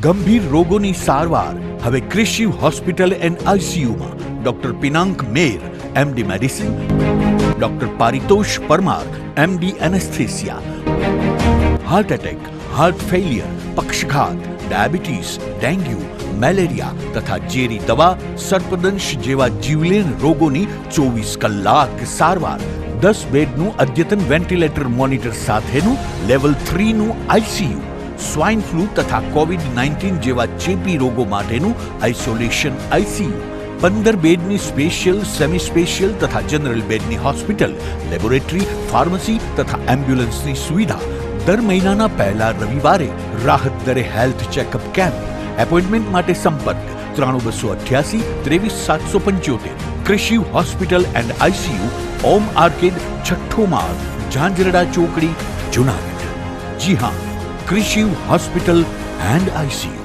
ગંભીર રોગોની સારવાર હવે કૃષિ હોસ્પિટલ એન્ડ આઈસીયુમાં doctor Pinank Mer, MD medicine, doctor Paritosh Parmar, MD anaesthesia, heart attack, heart failure, પક્ષઘાત, ડાયાબિટીસ, ડેન્ગ્યુ, મેલેરિયા તથા ઝેરી દવા, સર્પદંશ જેવા જીવલેણ રોગોની 24 કલાક સારવાર, 10 બેડનું અદ્યતન વેન્ટિલેટર મોનિટર સાથેનું લેવલ 3નું આઈસીયુ, સ્વાઇન ફ્લૂ તથા કોવિડ-19 જેવા ચેપી રોગો માટેનું આઇસોલેશન આઈસીયુ, 15 બેડની સ્પેશિયલ, સેમી સ્પેશિયલ તથા જનરલ બેડની હોસ્પિટલ, લેબોરેટરી, ફાર્મસી તથા એમ્બ્યુલન્સની સુવિધા, દર મહિનાના પહેલા રવિવારે રાહત દરે હેલ્થ ચેકઅપ કેમ્પ. એપોઇન્ટમેન્ટ માટે સંપર્ક 9288 23775. કૃષિ hospital and ICU, Om arcade, છઠ્ઠો માળ, ઝાંઝરડા ચોકડી, જુનાગઢ. જી હા, કૃષિ હોસ્પિટલ એન્ડ આઈસીયુ.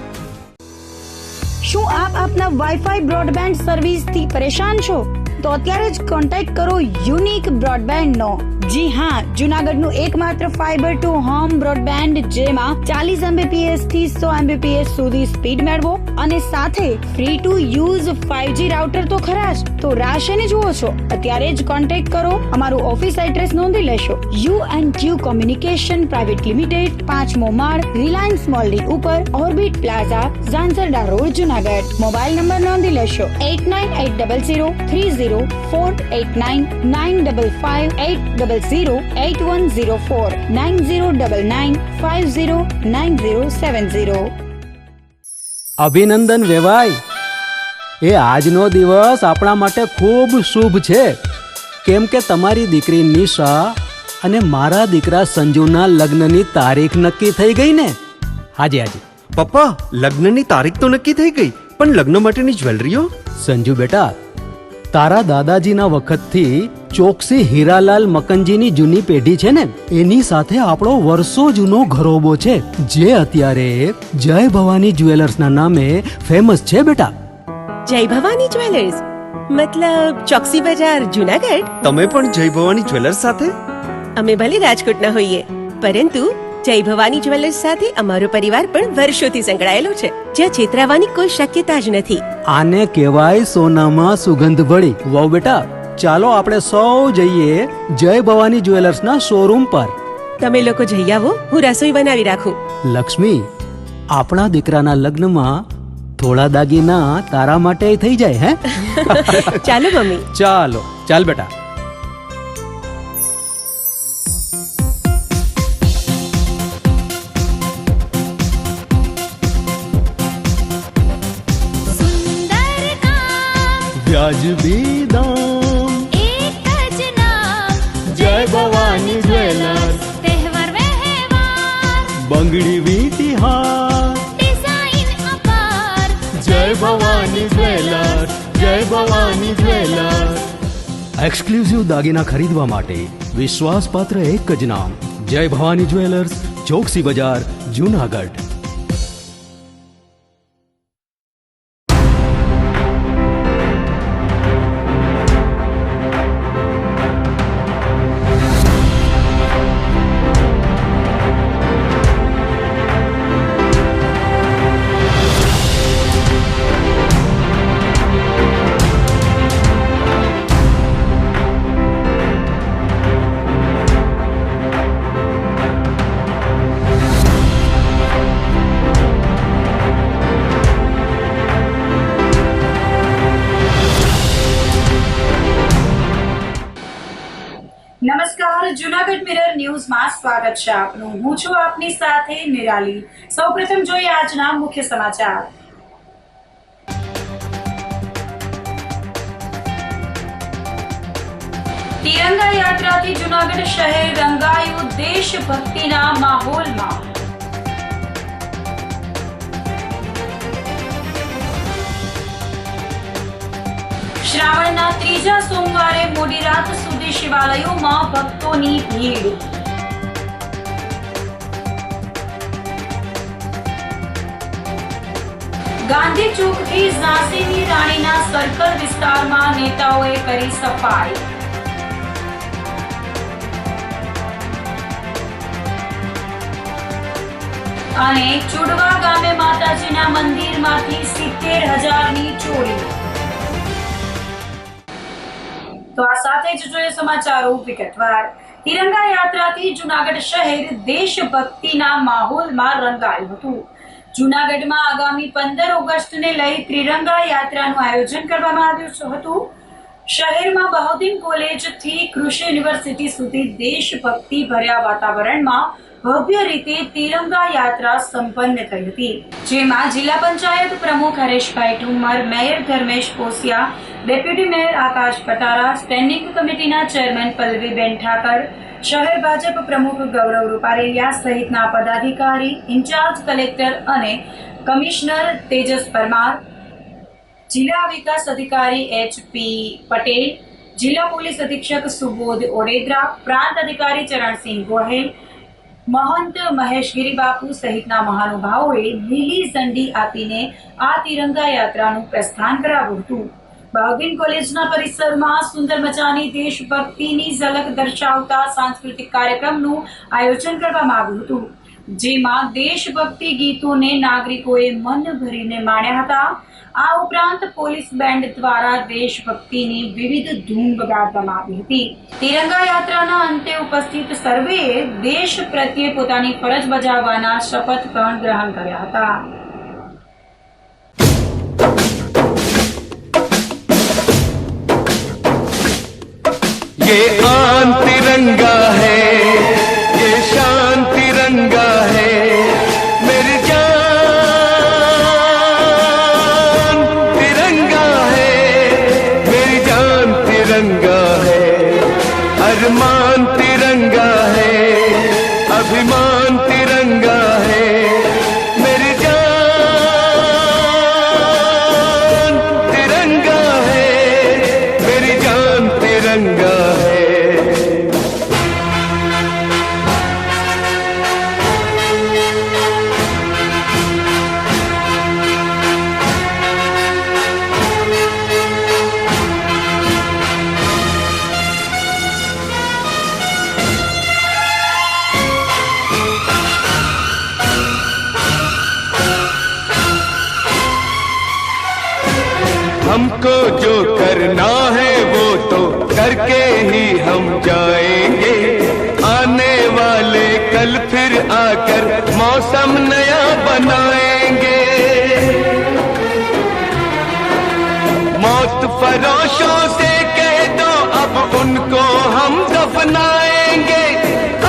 શું આપ આપના વાઈફાઈ બ્રોડબેન્ડ સર્વિસથી પરેશાન છો? તો અત્યારે જ કોન્ટેક્ટ કરો યુનિક બ્રોડબેન્ડ નો. જી હા, જુનાગઢનું એકમાત્ર ફાઈબર ટુ હોમ બ્રોડબેન્ડ, જેમાં 40 Mbps થી 100 Mbps સુધી સ્પીડ મેળવો અને સાથે free to use 5G router તો ખરા જ. તો રાહ શેની જુઓ છો? અત્યારે જ કોન્ટેક્ટ કરો. અમારું ઓફિસ એડ્રેસ નોંધી લેશો. U&Q કોમ્યુનિકેશન પ્રાઇવેટ લિમિટેડ, 5મો માળ, રિલાયન્સ મોલની ઉપર, orbit plaza, Zanzarda road, Junagadh. Mobile number નોંધી લેશો 8980030489 955 808104 9099509070. અભિનંદન વેવાય. એ આજનો દિવસ આપણા માટે ખૂબ શુભ છે, કેમ કે તમારી દીકરી નિશા અને મારા દીકરા સંજુના લગ્નની તારીખ નક્કી થઈ ગઈ ને. હાજી હાજી પપ્પા, લગ્નની તારીખ તો નક્કી થઈ ગઈ, પણ લગ્ન માટેની જ્વેલરીઓ? સંજુ બેટા, તારા દાદાજીના વખતથી ચોકસી હીરાલાલ મકનજીની જૂની પેઢી છે ને, એની સાથે આપણો વર્ષો જૂનો ઘરોબો છે, જે અત્યારે જય ભવાની જ્વેલર્સના નામે ફેમસ છે બેટા. જય ભવાની જ્વેલર્સ મતલબ ચોકસી બજાર, જુનાગઢ? તમે પણ જય ભવાની જ્વેલર્સ સાથે? અમે ભલે રાજકોટના હોઈએ, પરંતુ જય ભવાની જ્વેલર્સ સાથે અમારો પરિવાર પણ વર્ષોથી સંકળાયેલો છે, જ્યાં છેતરાવાની કોઈ શક્યતા જ નથી. આને કહેવાય સોનામાં સુગંધ ભળી. વાવ બેટા, ચાલો આપણે સૌ જઈએ જય ભવાની જ્વેલર્સના શોરૂમ પર. તમે લોકો જઈ આવો, હું રસોઈ બનાવી રાખું. લક્ષ્મી, આપણા દીકરાના લગ્નમાં થોડા દાગીના તારા માટે થઈ જાય. હે ચાલો મમ્મી. ચાલો ચાલ બેટા. વ્યાજબી દામ, એક જ નામ, જય ભવાની જ્વેલર્સ. તહેવાર વ્યવહાર, બંગડી વીંટી હાર, ડિઝાઇન અપાર, જય ભવાની જ્વેલર્સ, જય ભવાની જ્વેલર્સ. એક્સક્લુઝિવ દાગીના ખરીદવા માટે વિશ્વાસપાત્ર એક જ નામ, જય ભવાની જ્વેલર્સ, ચોકસી બજાર, જુનાગઢ. નમસ્કાર, જુનાગઢ મિરર ન્યૂઝમાં સ્વાગત છે આપનું. હું છું આપની સાથે નિરાલી. સૌપ્રથમ જોઈએ આજના મુખ્ય સમાચાર. તિરંગા યાત્રાથી જુનાગઢ શહેર રંગાયું દેશભક્તિના માહોલમાં. શ્રાવણના ત્રીજા સોમવારે મોડી રાત સુધી શિવાલયોમાં ભક્તોની ભીડ. ગાંધી ચોકથી ઝાંસીની રાણીના સર્કલ વિસ્તારમાં નેતાઓએ કરી સફાઈ. અને ચુડવા ગામે માતાજીના બજારની ચોરી. તો આ સાથે જ જોઈએ સમાચારો વિગતવાર. તિરંગા યાત્રાથી જૂનાગઢ શહેર દેશભક્તિના માહોલમાં રંગાયું હતું. જૂનાગઢમાં આગામી 15 ઓગસ્ટને લઈ ત્રિરંગા યાત્રાનું આયોજન કરવામાં આવ્યું હતું. શહેરમાં બહાઉદ્દીન કોલેજથી કૃષિ યુનિવર્સિટી સુધી દેશભક્તિ ભર્યા વાતાવરણમાં ભવ્ય રીતે તિરંગા યાત્રા સંપન્ન થઈ હતી, જેમાં જિલ્લા પંચાયત પ્રમુખ Hareshbhai Thummar, mayor Dharmesh Posiya, deputy mayor Akash Patara, standing કમિટીના ચેરમેન પલ્લવીબેન ઠાકર, શહેર ભાજપ પ્રમુખ ગૌરવ રૂપારેલિયા સહિતના પદાધિકારી, ઇન્ચાર્જ કલેક્ટર અને કમિશનર તેજસ પરમાર, જિલ્લા વિકાસ અધિકારી એચ.પી. પટેલ, જિલ્લા પોલીસ અધિક્ષક સુબોધ ઓડેદરા, પ્રાંત અધિકારી ચરણસિંહ ગોહેલ, મહંત મહેશગીરી બાપુ સહિતના મહાનુભાવોએ લીલી ઝંડી આપીને આ તિરંગા યાત્રાનું પ્રસ્થાન કરાવ્યું હતું. બહાઉદ્દીન કોલેજના પરિસરમાં સુંદર મજાની દેશભક્તિની ઝલક દર્શાવતા સાંસ્કૃતિક કાર્યક્રમનું આયોજન કરવામાં આવ્યું હતું, જેમાં દેશભક્તિ ગીતોને નાગરિકોએ મન ભરીને માણ્યા હતા. આ ઉપરાંત પોલીસ બેન્ડ દ્વારા દેશભક્તિની વિવિધ ધૂન વગાડવામાં આવી હતી. તિરંગા યાત્રાના અંતે ઉપસ્થિત સર્વેએ દેશ પ્રત્યે પોતાની ફરજ બજાવવાના શપથ પણ ગ્રહણ કર્યા હતા. ये आन तिरंगा है, ये शान तिरंगा है, मेरी जान तिरंगा है, मेरी जान तिरंगा है, अरमान तिरंगा है, अभिमान तिरंगा है, मेरी जान तिरंगा है, मेरी जान तिरंगा है. हमको जो करना है वो तो करके ही हम जाएंगे, आने वाले कल फिर आकर मौसम नया बनाएंगे. मौत फरोशों से कह दो अब उनको हम दफनाएंगे,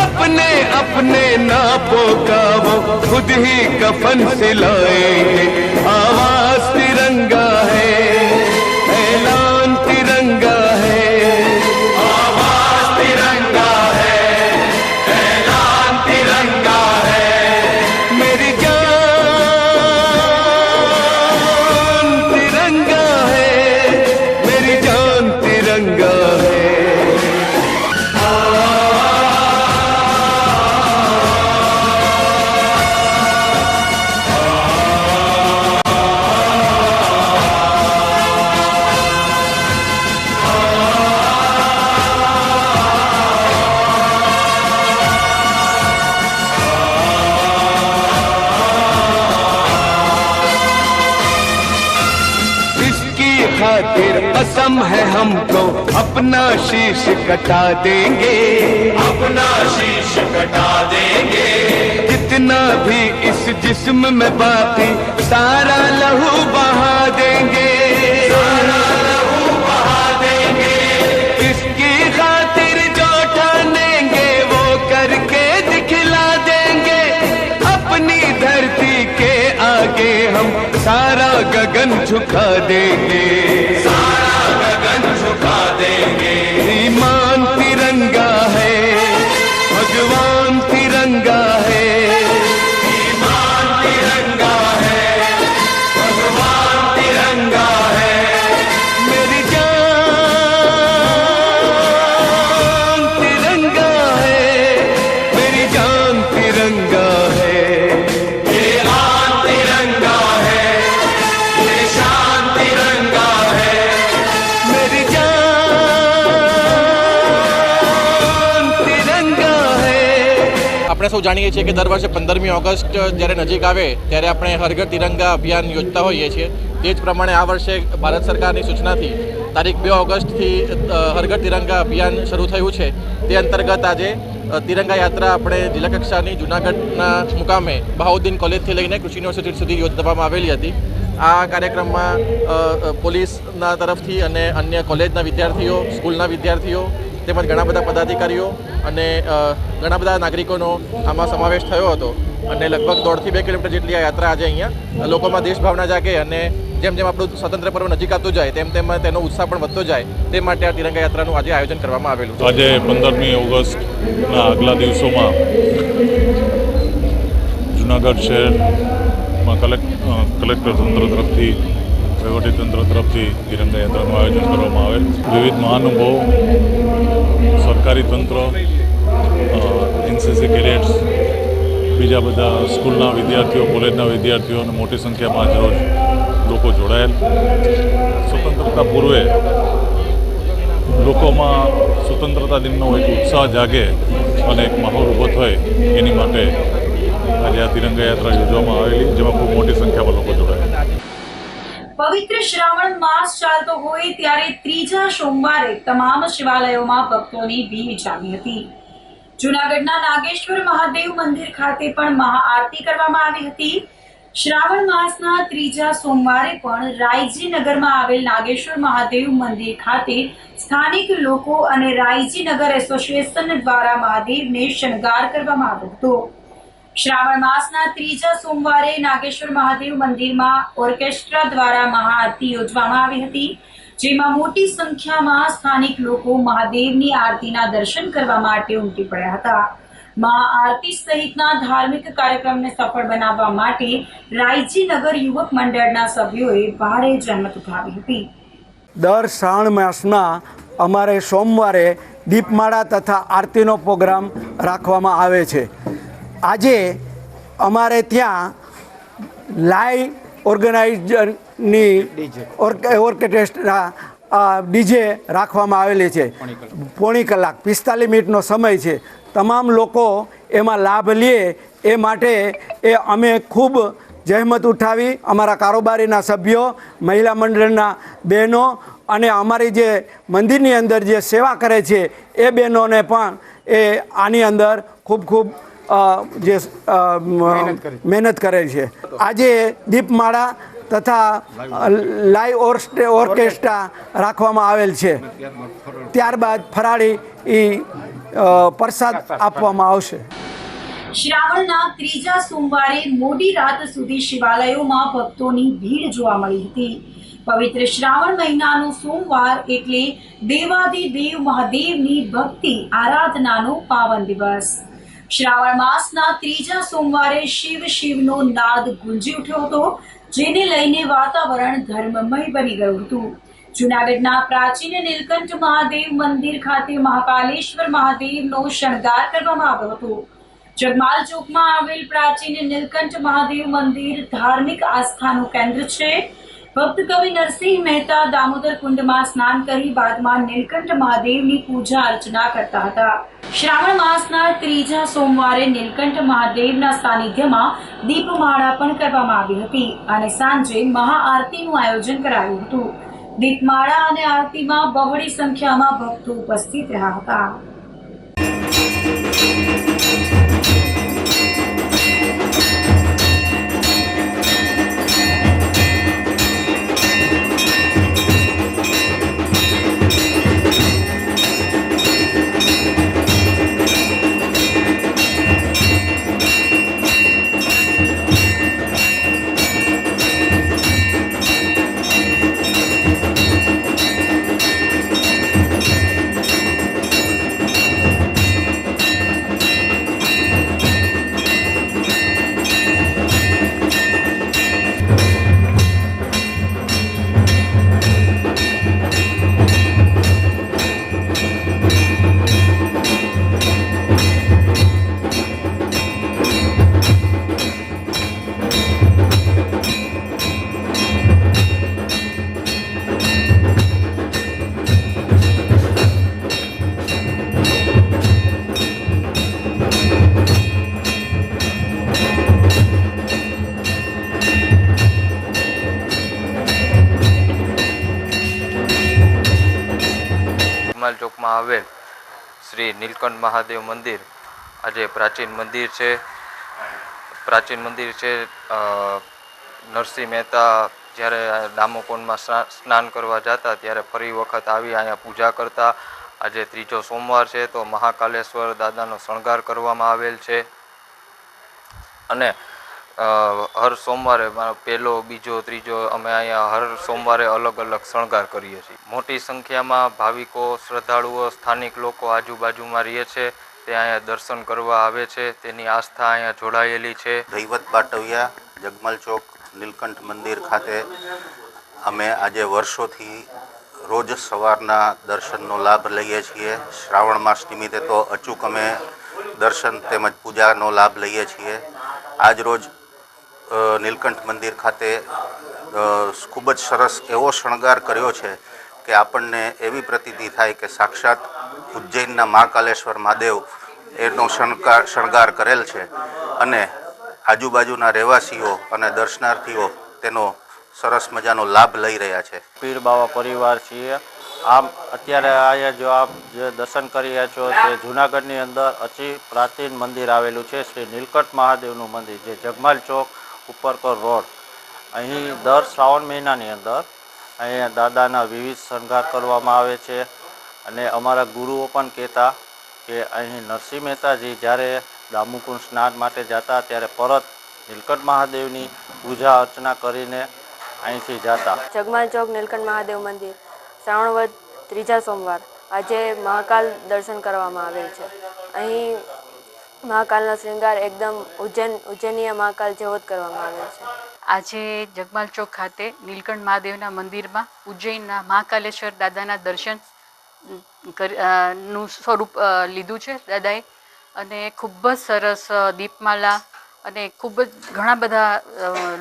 अपने अपने नापों का वो खुद ही कफन सिलाएंगे. आवाज तिरंगा है, ऐलान तिरंगा है, आवाज तिरंगा है, ऐलान तिरंगा है, मेरी जान तिरंगा है, मेरी जान तिरंगा है. खातिर कसम है हमको अपना शीश कटा देंगे, अपना शीश कटा देंगे. जितना भी इस जिस्म में बाकी सारा लहू बहा देंगे, सारा लहू बहा देंगे. इसकी खातिर जो ठानेंगे वो करके दिखला देंगे. अपनी धरती के आगे हम सारा गगन झुका देंगे, सारा गगन झुका देंगे. ईमान तिरंगा है, भगवान तिरंगा है, ईमान तिरंगा है, भगवान तिरंगा है, मेरी जान तिरंगा है, मेरी जान तिरंगा है. ये आन तिरंगा है, ये शान तिरंगा है. આપણે સૌ જાણીએ છીએ કે દર વર્ષે 15મી ઓગસ્ટ જ્યારે નજીક આવે ત્યારે આપણે હર ઘર તિરંગા અભિયાન યોજતા હોઈએ છીએ. તે જ પ્રમાણે આ વર્ષે ભારત સરકારની સૂચનાથી તારીખ 2 ઓગસ્ટથી હર ઘર તિરંગા અભિયાન શરૂ થયું છે. તે અંતર્ગત આજે તિરંગા યાત્રા આપણે જિલ્લા કક્ષાની જૂનાગઢના મુકામે બહાઉદ્દીન કોલેજથી લઈને કૃષિ યુનિવર્સિટી સુધી યોજવામાં આવેલી હતી. આ કાર્યક્રમમાં પોલીસના તરફથી અને અન્ય કોલેજના વિદ્યાર્થીઓ, સ્કૂલના વિદ્યાર્થીઓ તેમજ ઘણા બધા પદાધિકારીઓ અને ઘણા બધા નાગરિકોનો આમાં સમાવેશ થયો હતો. અને લગભગ 1.5 થી 2 કિલોમીટર જેટલી આ યાત્રા આજે અહીંયા લોકોમાં દેશભાવના જાગે અને જેમ જેમ આપણું સ્વતંત્ર પર્વ નજીક આવતું જાય તેમ તેમ તેનો ઉત્સાહ પણ વધતો જાય તે માટે આ તિરંગા યાત્રાનું આજે આયોજન કરવામાં આવેલું. આજે 15મી ઓગસ્ટના આગલા દિવસોમાં જૂનાગઢ શહેરમાં કલેક્ટર તંત્ર તરફથી, વહીવટીતંત્ર તરફથી તિરંગા યાત્રાનું આયોજન કરવામાં આવેલ. વિવિધ મહાનુભાવો, સરકારી તંત્ર, એનસીસી કેડેટ્સ, બીજા બધા સ્કૂલના વિદ્યાર્થીઓ, કોલેજના વિદ્યાર્થીઓ અને મોટી સંખ્યામાં આજરોજ લોકો જોડાયેલ. સ્વતંત્રતા પૂર્વે લોકોમાં સ્વતંત્રતા દિનનો એક ઉત્સાહ જાગે અને એક માહોલ ઊભો થાય એની માટે આજે આ તિરંગા યાત્રા યોજવામાં આવેલી, જેમાં ખૂબ મોટી સંખ્યામાં લોકો જોડાયા. પવિત્ર શ્રાવણ માસ ચાલતો હોય ત્યારે ત્રીજા સોમવારે તમામ શિવાલયોમાં ભક્તોની ભીડ જામી હતી. જૂનાગઢના નાગેશ્વર મહાદેવ મંદિર ખાતે પણ મહાઆરતી કરવામાં આવી હતી. શ્રાવણ માસના ત્રીજા સોમવારે પણ રાયજી નગરમાં આવેલ નાગેશ્વર મહાદેવ મંદિર ખાતે સ્થાનિક લોકો અને રાયજી નગર એસોસિએશન દ્વારા મહાદેવને શણગાર કરવામાં આવ્યો હતો. શ્રાવણ માસના ત્રીજા સોમવારે નાગેશ્વર મહાદેવ મંદિરમાં ઓર્કેસ્ટ્રા દ્વારા મહાઆરતી યોજવામાં આવી હતી, જેમાં મોટી સંખ્યામાં સ્થાનિક લોકો મહાદેવની આરતીના દર્શન કરવા માટે ઉમટી પડ્યા હતા. મહાઆરતી સહિતના ધાર્મિક કાર્યક્રમને સફળ બનાવવા માટે રાયજી નગર યુવક મંડળના સભ્યોએ ભારે જહેમત ઉઠાવી હતી. દર શ્રાવણ માસના અમારે સોમવારે દીપમાળા તથા આરતીનો પ્રોગ્રામ રાખવામાં આવે છે. આજે અમારે ત્યાં લાઈવ ઓર્ગેનાઇઝરની ઓર્કેસ્ટ્રા ડીજે રાખવામાં આવેલી છે. પોણી કલાક 45 મિનિટનો સમય છે. તમામ લોકો એમાં લાભ લે એ માટે અમે ખૂબ જહેમત ઉઠાવી અમારા કારોબારીના સભ્યો, મહિલા મંડળના બહેનો અને અમારી જે મંદિરની અંદર જે સેવા કરે છે એ બહેનોને પણ આની અંદર ખૂબ જે મહેનત કરે છે. આજે દીપમાળા તથા લાઈવ ઓર્કેસ્ટ્રા રાખવામાં આવેલ છે. ત્યારબાદ ફરાળી પ્રસાદ આપવામાં આવશે. શ્રાવણના ત્રીજા સોમવારે મોડી રાત સુધી શિવાલયોમાં ભક્તોની ભીડ જોવા મળી હતી. પવિત્ર શ્રાવણ મહિનાનો સોમવાર એટલે દેવાધિદેવ મહાદેવની ભક્તિ આરાધનાનો પાવન દિવસ. શ્રાવણ માસના ત્રીજા સોમવારે શિવ શિવનો નાદ ગુંજી ઉઠ્યો હતો, જેને લઈને વાતાવરણ ધર્મમય બની ગયું હતું. જૂનાગઢના પ્રાચીન નીલકંઠ મહાદેવ મંદિર ખાતે મહાકાલેશ્વર મહાદેવનો શણગાર કરવામાં આવ્યો હતો. જગમાલ ચોકમાં આવેલ પ્રાચીન નીલકંઠ મહાદેવ મંદિર ધાર્મિક આસ્થાનું કેન્દ્ર છે. ભક્ત કવિ નરસિંહ મહેતા દામોદર કુંડમાં સ્નાન કરી બાદમાં નીલકંઠ મહાદેવની પૂજા અર્ચના કરતા હતા. શ્રાવણ માસના ત્રીજા સોમવારે નીલકંઠ મહાદેવના સાનિધ્યમાં દીપમાળા પણ કરવામાં આવી હતી અને સાંજે મહાઆરતીનું આયોજન કરાયું હતું. દીપમાળા અને આરતીમાં બહોળી સંખ્યામાં ભક્તો ઉપસ્થિત રહ્યા હતા. જગમાલ ચોકમાં આવેલ શ્રી નીલકંઠ મહાદેવ મંદિર આજે પ્રાચીન મંદિર છે. નરસિંહ મહેતા જ્યારે દામોકુંડમાં સ્નાન કરવા જતા ત્યારે ફરી વખત આવી અહીંયા પૂજા કરતા. આજે ત્રીજો સોમવાર છે તો મહાકાલેશ્વર દાદાનો શણગાર કરવામાં આવેલ છે અને હર સોમવારે પહેલો, બીજો, ત્રીજો અમે અહીંયા હર સોમવારે અલગ અલગ શણગાર કરીએ છીએ. મોટી સંખ્યામાં ભાવિકો, શ્રદ્ધાળુઓ, સ્થાનિક લોકો આજુબાજુમાં રહે છે તે અહીંયા દર્શન કરવા આવે છે. તેની આસ્થા અહીંયા જોડાયેલી છે. દૈવત પાટવિયા જગમલ ચોક નીલકંઠ મંદિર ખાતે અમે આજે વર્ષોથી રોજ સવારના દર્શનનો લાભ લઈએ છીએ. શ્રાવણ માસ નિમિત્તે તો અચૂક અમે દર્શન તેમજ પૂજાનો લાભ લઈએ છીએ. આજ રોજ નીલકંઠ મંદિર ખાતે ખૂબ જ સરસ એવો શણગાર કર્યો છે કે આપણને એવી પ્રતીતિ થાય કે સાક્ષાત ઉજ્જૈનના મહાકાલેશ્વર મહાદેવ એનો શણગાર કરેલ છે અને આજુબાજુના રહેવાસીઓ અને દર્શનાર્થીઓ તેનો સરસ મજાનો લાભ લઈ રહ્યા છે. પીર બાવા પરિવાર છીએ. આમ અત્યારે અહીંયા જો આપ જે દર્શન કરી રહ્યા છો તે જૂનાગઢની અંદર અતિ પ્રાચીન મંદિર આવેલું છે શ્રી નીલકંઠ મહાદેવનું મંદિર, જે જગમાલ ચોક ઉપરકોટ રોડ. અહીં દર શ્રાવણ મહિનાની અંદર અહીંયા દાદાના વિવિધ શણગાર કરવામાં આવે છે અને અમારા ગુરુઓ પણ કહેતા કે અહીં નરસિંહ મહેતાજી જ્યારે દામોકુંડ સ્નાન માટે જતા ત્યારે પરત નીલકંઠ મહાદેવની પૂજા અર્ચના કરીને અહીંથી જતા. જગમાલ ચોક નીલકંઠ મહાદેવ મંદિર શ્રાવણ વદ ત્રીજા સોમવાર આજે મહાકાલ દર્શન કરવામાં આવેલ છે. અહીં મહાકાલનો શ્રૃંગાર એકદમ ઉજ્જૈનીય મહાકાલ જેવો જ કરવામાં આવેલ છે. આજે જગમાલ ચોક ખાતે નીલકંઠ મહાદેવના મંદિરમાં ઉજ્જૈનના મહાકાલેશ્વર દાદાના દર્શન નું સ્વરૂપ લીધું છે દાદાએ અને ખૂબ જ સરસ દીપમાલા અને ખૂબ જ ઘણા બધા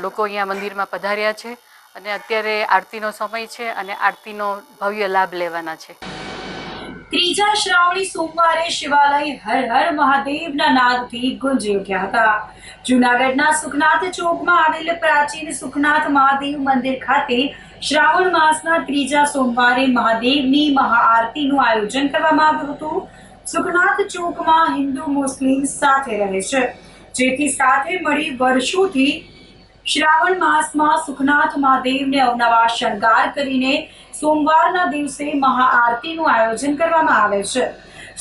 લોકો અહીંયા મંદિરમાં પધાર્યા છે અને અત્યારે આરતીનો સમય છે અને આરતીનો ભવ્ય લાભ લેવાના છે. ત્રીજા શ્રાવણી સોમવારે શિવાલય હર હર મહાદેવના નાદથી ગુંજી ઉઠ્યા હતા. જૂનાગઢના સુખનાથ ચોકમાં આવેલ પ્રાચીન સુખનાથ મહાદેવ મંદિર ખાતે શ્રાવણ માસના ત્રીજા સોમવારે મહાદેવની મહાઆરતીનું આયોજન કરવામાં આવ્યું હતું. સુખનાથ ચોકમાં હિન્દુ મુસ્લિમ સાથે રહે છે, જેથી સાથે મળી વર્ષોથી શ્રાવણ માસમાં સુખનાથ મહાદેવને અવનવા શણગાર કરીને સોમવારના દિવસે મહાઆરતીનું આયોજન કરવામાં આવે છે.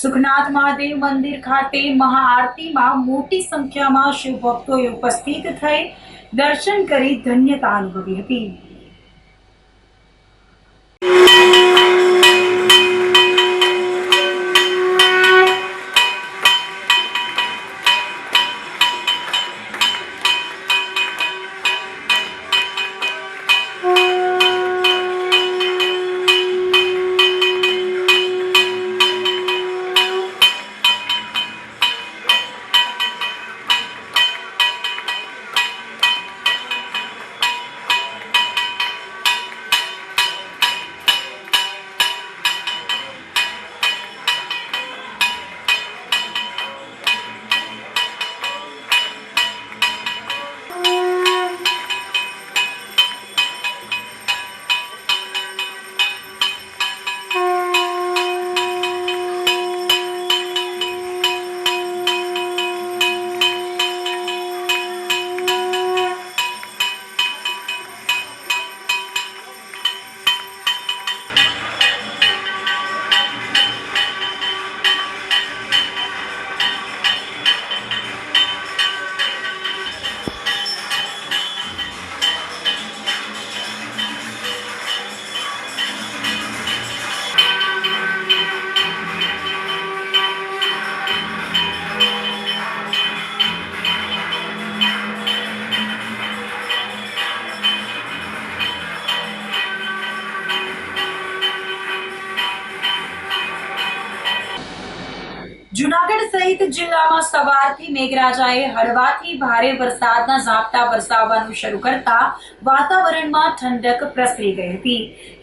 સુખનાથ મહાદેવ મંદિર ખાતે મહાઆરતીમાં મોટી સંખ્યામાં શિવભક્તોએ ઉપસ્થિત થઈ દર્શન કરી ધન્યતા અનુભવી હતી. જૂનાગઢ સહિત જિલ્લામાં સવારથી મેઘરાજાએ હળવાથી ભારે વરસાદના ઝાપટા વરસાવવાનું શરૂ કરતા વાતાવરણમાં ઠંડક પ્રસરી ગઈ હતી.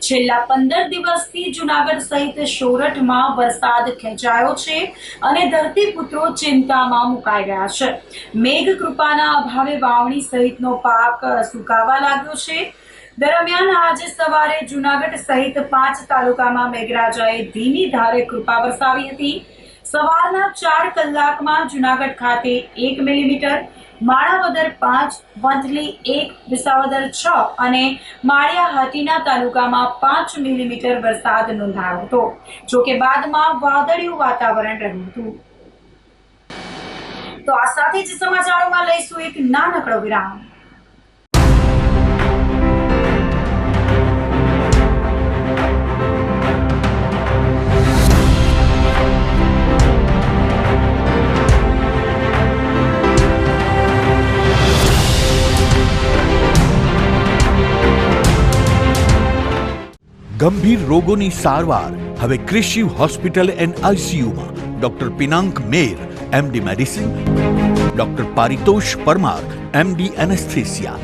છેલ્લા 15 દિવસથી જૂનાગઢ સહિત સોરઠમાં વરસાદ ખેંચાયો છે અને ધરતીપુત્રો ચિંતામાં મુકાઈ ગયા છે. મેઘ કૃપાના અભાવે વાવણી સહિતનો પાક સુકાવા લાગ્યો છે. દરમિયાન આજે સવારે જૂનાગઢ સહિત 5 તાલુકામાં મેઘરાજાએ ધીમી ધારે કૃપા વરસાવી હતી. સવારના 4 કલાકમાં જૂનાગઢ ખાતે 1 મિલીમીટર, માણાવદર 5, વંથલી 1, વિસાવદર 6 અને માળિયા હાટીના તાલુકામાં 5 મિલીમીટર વરસાદ નોંધાયો હતો. જોકે બાદમાં વાદળિયું વાતાવરણ રહ્યું હતું. તો આ સાથે જ સમાચારોમાં લઈશું એક નાનકડો વિરામ. ગંભીર રોગોની સારવાર હવે ક્રિશિવ હોસ્પિટલ એન્ડ આઈસીયુમાં doctor Pinank Mer MD medicine, doctor Paritosh Parmar MD anaesthesia,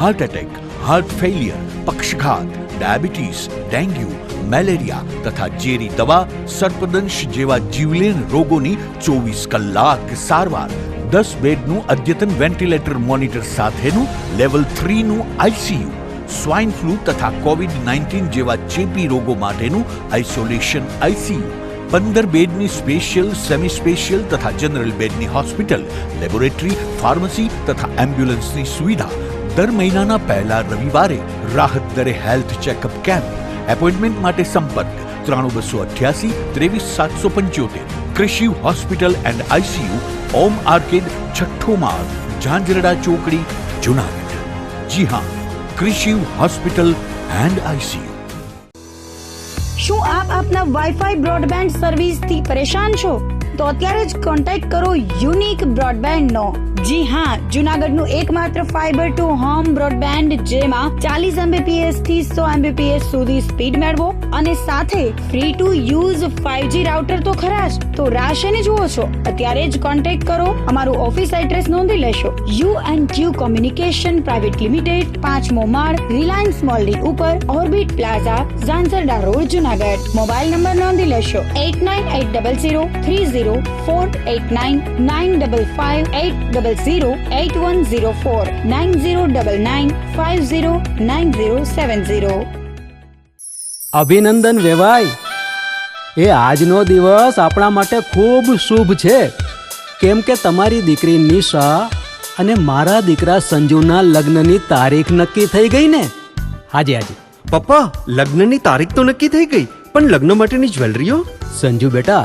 heart attack, heart failure, પક્ષઘાત, ડાયાબિટીસ, ડેન્ગ્યુ, મેલેરિયા તથા ઝેરી દવા, સર્પદંશ જેવા જીવલેણ રોગોની 24 કલાક સારવાર, 10 બેડનું અદ્યતન વેન્ટિલેટર મોનિટર સાથેનું લેવલ 3નું આઈસીયુ, સ્વાઇન ફ્લૂ તથા કોવિડ-19 જેવા ચેપી રોગો માટેનું આઇસોલેશન આઈસીયુ, 15 બેડની સ્પેશિયલ, સેમી સ્પેશિયલ તથા જનરલ બેડની હોસ્પિટલ, લેબોરેટરી, ફાર્મસી તથા એમ્બ્યુલન્સની સુવિધા. દર મહિનાના પહેલા રવિવારે રાહત દરે હેલ્થ ચેકઅપ કેમ્પ. એપોઇન્ટમેન્ટ માટે સંપર્ક 9288 23775. Krishiv hospital and ICU, Om arcade, છઠ્ઠો માળ, ઝાંઝરડા ચોકડી, જૂનાગઢ. જી હા, ક્રિશિવ હોસ્પિટલ એન્ડ આઈસીયુ. શું આપ આપના વાઈફાઈ બ્રોડબેન્ડ સર્વિસથી પરેશાન છો? તો અત્યારે જ કોન્ટેક્ટ કરો યુનિક બ્રોડબેન્ડનો. જી હા, જૂનાગઢનું એકમાત્ર ફાઈબર ટુ હોમ બ્રોડબેન્ડ, જેમાં 40 Mbps થી 100 Mbps સુધી સ્પીડ મેળવો અને સાથે free to use 5G router તો ખરા જ. તો રાહ શેની જુઓ છો? અત્યારે જ કોન્ટેક્ટ કરો. અમારું ઓફિસ એડ્રેસ નોંધી લેશો. U&Q કોમ્યુનિકેશન પ્રાઇવેટ લિમિટેડ, 5મો માળ, રિલાયન્સ મોલની ઉપર, orbit plaza, Zanzarda road, Junagadh. Mobile number નોંધી લેશો 89803048995580808104 9099509070. અભિનંદન વેવાય. એ આજનો દિવસ આપણા માટે ખૂબ શુભ છે, કેમ કે તમારી દીકરી નિશા અને મારા દીકરા સંજુના લગ્નની તારીખ નક્કી થઈ ગઈ ને. હાજી હાજી પપ્પા, લગ્નની તારીખ તો નક્કી થઈ ગઈ, પણ લગ્ન માટેની જ્વેલરીઓ? સંજુ બેટા,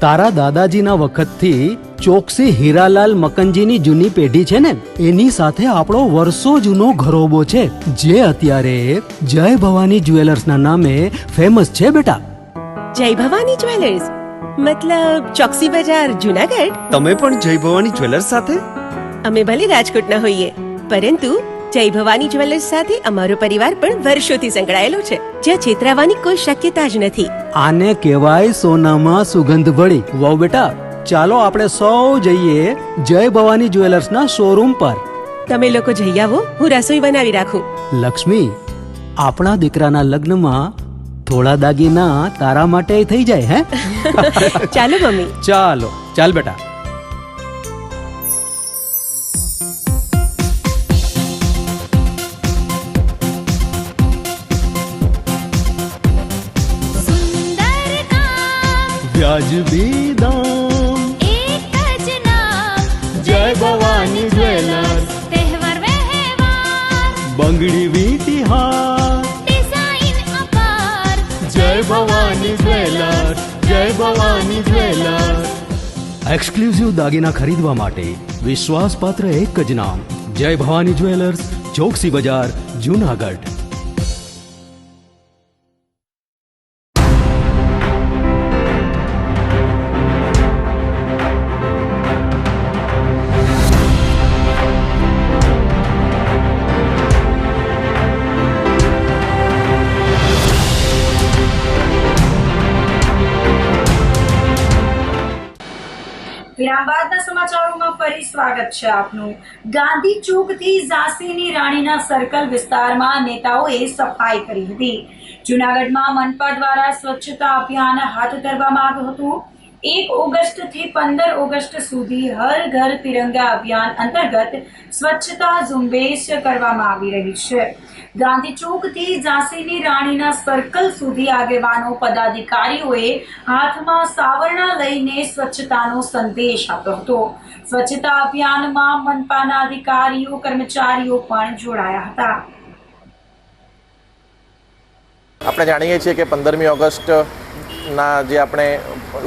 તારા દાદાજીના વખતથી ચોકસી હીરાલાલ મકનજીની જૂની પેઢી છે ને, એની સાથે આપણો વર્ષો જૂનો ઘરોબો છે, જે અત્યારે જય ભવાની જ્વેલર્સના નામે ફેમસ છે બેટા. જય ભવાની જ્વેલર્સ મતલબ ચોકસી બજાર, જૂનાગઢ? તમે પણ જય ભવાની જ્વેલર્સ સાથે? અમે ભલે રાજકોટના હોઈએ, પરંતુ જય ભવાની જ્વેલર્સ સાથે અમારો પરિવાર પણ વર્ષોથી સંકળાયેલો છે, જ્યાં છેતરાવાની કોઈ શક્યતા જ નથી. આને કહેવાય સોનામાં સુગંધ ભળી. વાવ બેટા, ચાલો આપણે સૌ જઈએ જય ભવાની જ્વેલર્સના શોરૂમ પર. તમે લોકો જઈ આવો, હું રસોઈ બનાવી રાખું. લક્ષ્મી, આપણા દીકરાના લગ્નમાં થોડા દાગીના તારા માટે થઈ જાય. હે ચાલો મમ્મી. ચાલો ચાલ બેટા. વ્યાજબી દામ, એક જ નામ, જય ભવાની જ્વેલર્સ. તહેવાર વ્યવહાર, બંગડી વીટી હાર, ડિઝાઇન અપાર, જય ભવાની જ્વેલર્સ, જય ભવાની જ્વેલર્સ. એક્સક્લુઝિવ દાગીના ખરીદવા માટે વિશ્વાસપાત્ર એક જ નામ, જય ભવાની જ્વેલર્સ, ચોકસી બજાર, જૂનાગઢ. વિરામ બાદના સમાચારોમાં ફરી સ્વાગત છે આપનું. ગાંધી ચોક થી ઝાંસીની રાણીના સર્કલ વિસ્તારમાં નેતાઓએ સફાઈ કરી હતી. જૂનાગઢમાં મનપા દ્વારા સ્વચ્છતા અભિયાન હાથ ધરવામાં આવ્યું હતું. 1 ઓગસ્ટથી 15 ઓગસ્ટ સુધી હર ઘર તિરંગા અભિયાન અંતર્ગત સ્વચ્છતા ઝુંબેશ કરવામાં આવી રહી છે. ગાંધી ચોકથી ઝાંસીની રાણીના સર્કલ સુધી આગેવાનો પદાધિકારીઓએ હાથમાં સાવરણા લઈને સ્વચ્છતાનો સંદેશ આપ્યો હતો. સ્વચ્છતા અભિયાનમાં મનપાના અધિકારીઓ કર્મચારીઓ પણ જોડાયા હતા. આપણે જાણીએ છીએ કે 15મી ઓગસ્ટના જે આપણે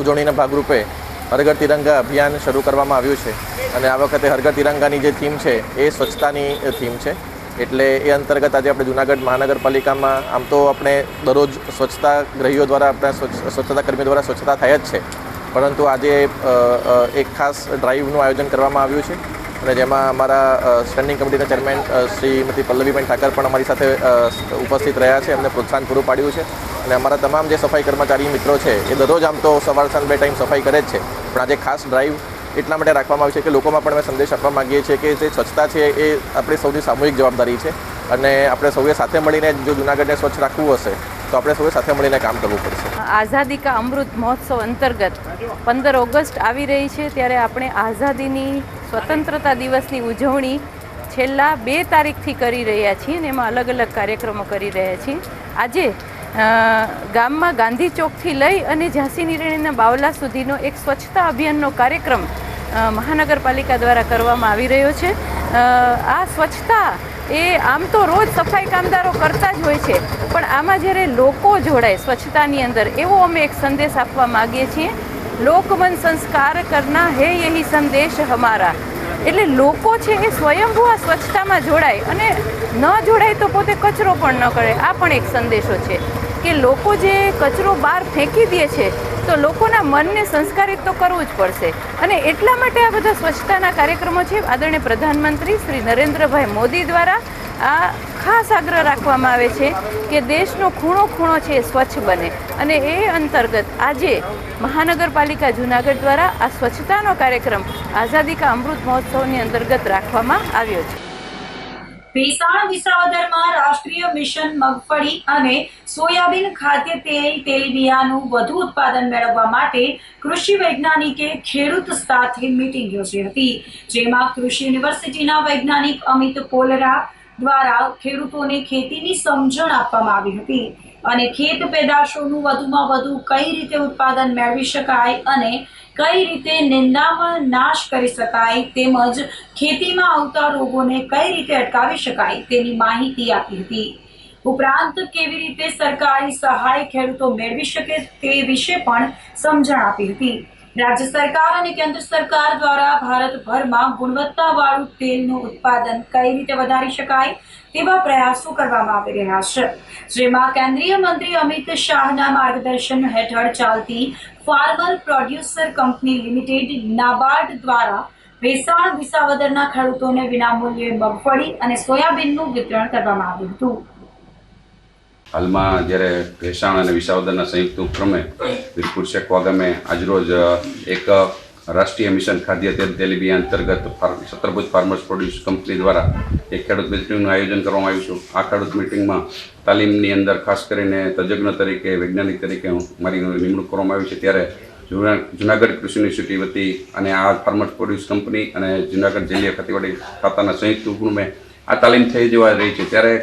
ઉજવણીના ભાગરૂપે હર ઘર તિરંગા અભિયાન શરૂ કરવામાં આવ્યું છે અને આ વખતે હર ઘર તિરંગાની જે થીમ છે એ સ્વચ્છતાની થીમ છે. એટલે એ અંતર્ગત આજે આપણે જૂનાગઢ મહાનગરપાલિકામાં આમ તો આપણે દરરોજ સ્વચ્છતા ગ્રહીઓ દ્વારા આપણા સ્વચ્છતા કર્મીઓ દ્વારા સ્વચ્છતા થાય જ છે, પરંતુ આજે એક ખાસ ડ્રાઈવનું આયોજન કરવામાં આવ્યું છે અને જેમાં અમારા સ્ટેન્ડિંગ કમિટીના ચેરમેન શ્રીમતી પલ્લવીબેન ઠાકર પણ અમારી સાથે ઉપસ્થિત રહ્યા છે. એમને પ્રોત્સાહન પૂરું પાડ્યું છે અને અમારા તમામ જે સફાઈ કર્મચારી મિત્રો છે એ દરરોજ આમ તો સવાર સાંજ 2 ટાઈમ સફાઈ કરે જ છે, પણ આજે ખાસ ડ્રાઈવ એટલા માટે રાખવામાં આવી છે કે લોકોમાં પણ અમે સંદેશ આપવા માગીએ છીએ કે જે સ્વચ્છતા છે એ આપણી સૌની સામૂહિક જવાબદારી છે અને આપણે સૌએ સાથે મળીને જો જૂનાગઢને સ્વચ્છ રાખવું હશે તો આપણે સૌએ સાથે મળીને કામ કરવું પડશે. આઝાદી કા અમૃત મહોત્સવ અંતર્ગત 15 ઓગસ્ટ આવી રહી છે, ત્યારે આપણે આઝાદીની સ્વતંત્રતા દિવસની ઉજવણી છેલ્લા 2 તારીખથી કરી રહ્યા છીએ અને એમાં અલગ અલગ કાર્યક્રમો કરી રહ્યા છીએ. આજે ગામમાં ગાંધી ચોકથી લઈ અને ઝાંસીની રાણીના બાવલા સુધીનો એક સ્વચ્છતા અભિયાનનો કાર્યક્રમ મહાનગરપાલિકા દ્વારા કરવામાં આવી રહ્યો છે. આ સ્વચ્છતા એ આમ તો રોજ સફાઈ કામદારો કરતા જ હોય છે, પણ આમાં જ્યારે લોકો જોડાય સ્વચ્છતાની અંદર એવો અમે એક સંદેશ આપવા માગીએ છીએ. લોકમન સંસ્કાર કરના હે યહી સંદેશ હમારા. એટલે લોકો છે એ સ્વયંભૂ આ સ્વચ્છતામાં જોડાય અને ન જોડાય તો પોતે કચરો પણ ન કરે. આ પણ એક સંદેશો છે કે લોકો જે કચરો બહાર ફેંકી દે છે તો લોકોના મનને સંસ્કારિત તો કરવું જ પડશે અને એટલા માટે આ બધા સ્વચ્છતાના કાર્યક્રમો છે. આદરણીય પ્રધાનમંત્રી શ્રી નરેન્દ્રભાઈ મોદી દ્વારા આ ખાસ આગ્રહ રાખવામાં આવે છે કે દેશનો ખૂણો ખૂણો છે એ સ્વચ્છ બને અને એ અંતર્ગત આજે મહાનગરપાલિકા જૂનાગઢ દ્વારા આ સ્વચ્છતાનો કાર્યક્રમ આઝાદી કા અમૃત મહોત્સવની અંતર્ગત રાખવામાં આવ્યો છે. ભેસાણ વિસાવદરમાં રાષ્ટ્રીય મિશન મગફળી અને સોયાબીન ખાદ્ય તેલબિયાનું વધુ ઉત્પાદન મેળવવા માટે કૃષિ વૈજ્ઞાનિકે ખેડૂત સાથે મીટિંગ યોજી હતી, જેમાં કૃષિ યુનિવર્સિટીના વૈજ્ઞાનિક અમિત પોલરા દ્વારા ખેડૂતોને ખેતીની સમજણ આપવામાં આવી હતી અને ખેત પેદાશોનું વધુમાં વધુ કઈ રીતે ઉત્પાદન મેળવી શકાય અને કઈ રીતે નિંદામણ નાશ કરી શકાય તેમજ ખેતીમાં આવતા રોગોને કઈ રીતે અટકાવી શકાય તેની માહિતી આપી હતી. ઉપરાંત કેવી રીતે સરકારી સહાય ખેડૂતો મેળવી શકે તે વિશે પણ સમજણ આપી હતી. રાજ્ય સરકાર અને કેન્દ્ર સરકાર દ્વારા ભારતભરમાં ગુણવત્તાવાળું તેલનું ઉત્પાદન કઈ રીતે વધારી શકાય તેવા પ્રયાસો કરવામાં આવી રહ્યા છે, જેમાં કેન્દ્રીય મંત્રી અમિત શાહના માર્ગદર્શન હેઠળ ચાલતી farmer producer company limited NABARD દ્વારા ભેસાણ વિસાવદરના ખેડૂતોને વિનામૂલ્યે મગફળી અને સોયાબીનનું વિતરણ કરવામાં આવ્યું હતું. હાલમાં જ્યારે ભેસાણ અને વિસાવદરના સંયુક્ત ઉપક્રમે વીરપુર શેખવા ગામે આજરોજ એક રાષ્ટ્રીય મિશન ખાદ્ય તેલબિયા અંતર્ગત છત્રભુજ ફાર્મર્સ પ્રોડ્યુસ કંપની દ્વારા એક ખેડૂત મિટિંગનું આયોજન કરવામાં આવ્યું છે. આ ખેડૂત મિટિંગમાં તાલીમની અંદર ખાસ કરીને તજજ્ઞ તરીકે વૈજ્ઞાનિક તરીકે મારી નિમણૂક કરવામાં આવી છે. ત્યારે જૂનાગઢ કૃષિ યુનિવર્સિટી વતી અને આ ફાર્મર્સ પ્રોડ્યુસ કંપની અને જૂનાગઢ જિલ્લા ખેતીવાડી ખાતાના સંયુક્ત ઉપક્રમે આ તાલીમ થઈ જવા રહી છે. ત્યારે